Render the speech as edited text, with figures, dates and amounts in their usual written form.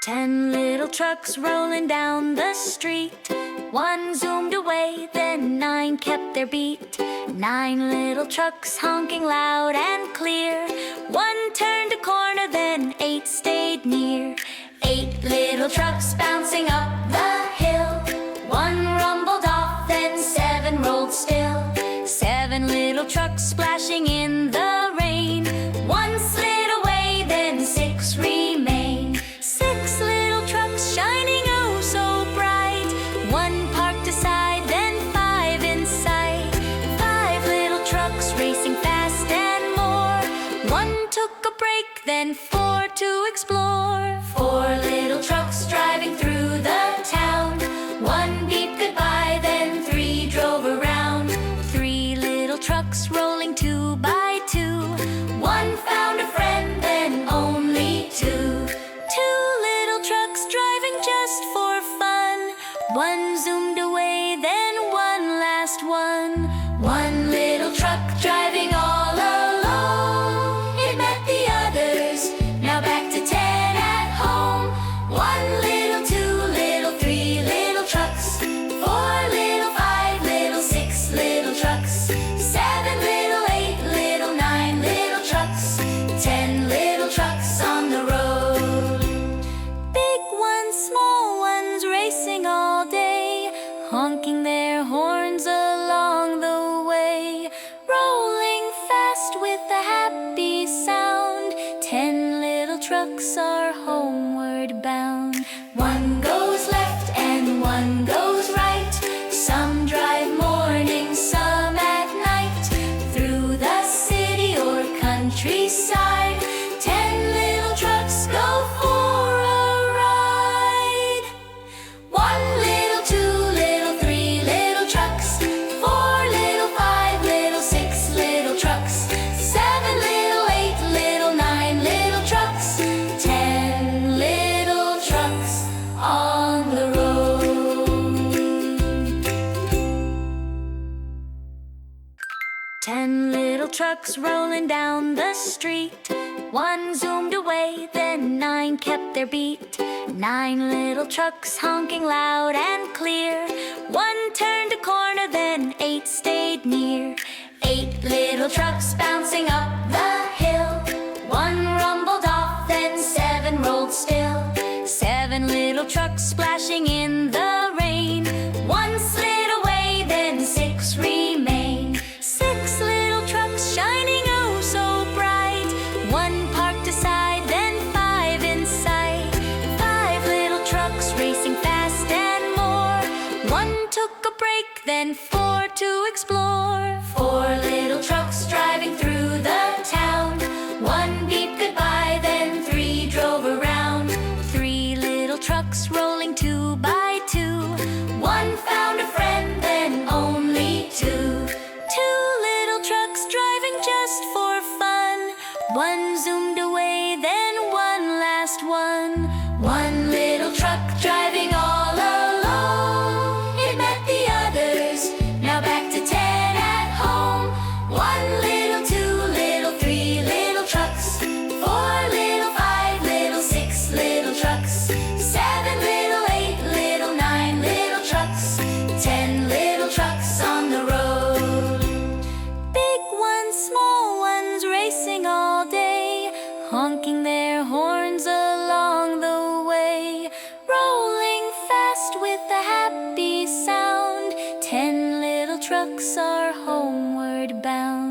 10 little trucks rolling down the street. One zoomed away, then 9 kept their beat. 9 little trucks honking loud and clear. One turned a corner, then 8 stayed near. 8 little trucks bouncing up the hill. One rumbled off, then 7 rolled still. 7 little trucks splashing in the rain. One slid away, then 6 remain. 6 little trucks shining oh so bright. One parked aside, then 5 inside. 5 little trucks racing fast and more. One took a break, then 4 to explore. 4 little trucks driving through the town. One beeped goodbye, then 3 drove around. 3 little trucks rolling 2 by 2. One found a friend, then only 2. 2 little trucks driving just for fun. One zoomed away, then one last one. One little truck driving all alone. It met the others, now back to 10 at home. 1 little, 2 little, 3 little trucks. 4 little, 5 little, 6 little trucks. 7 little, 8 little, 9 little trucks. 10 little trucks on the road. Big ones, small ones, racing all day, honking their horns along the way, rolling fast with a happy sound. 10 little trucks are homeward bound. One goes left and one goes right. Some drive morning, some at night. Through the city or countryside, 10 little trucks go for a ride. 1 little, 2 little, 3 little trucks. 4 little, 5 little, 6 little trucks. 7 little, 8 little, 9 little trucks. 10 little trucks on the road. 10 little trucks rolling down the street. One zoomed away, then 9 kept their beat. 9 little trucks honking loud and clear. One turned a corner, then 8 stayed near. 8 little trucks bouncing up the hill. One rumbled off, then 7 rolled still. 7 little trucks splashing in the rain. One slid away, then 6 remain. 6 little trucks shining oh so bright. One parked aside, then 5 inside. 5 little trucks racing fast and more. One took a break, then 4 to explore. 4 little trucks driving through the town. One beeped goodbye, then 3 drove around. 3 little trucks rolling 2 by 2. One found a friend, then only 2. 2 little trucks driving just for fun. One zoomed away, then one last one. 1 little truck driving all alone. It met the others, now back to 10 at home. 1 little, 2 little, 3 little trucks. 4 little, 5 little, 6 little trucks. 7 little, 8 little, 9 little trucks. 10 little trucks on the road. Big ones, small ones, racing all day, honking their horns along the way, rolling fast with a happy sound. 10 little trucks are homeward bound.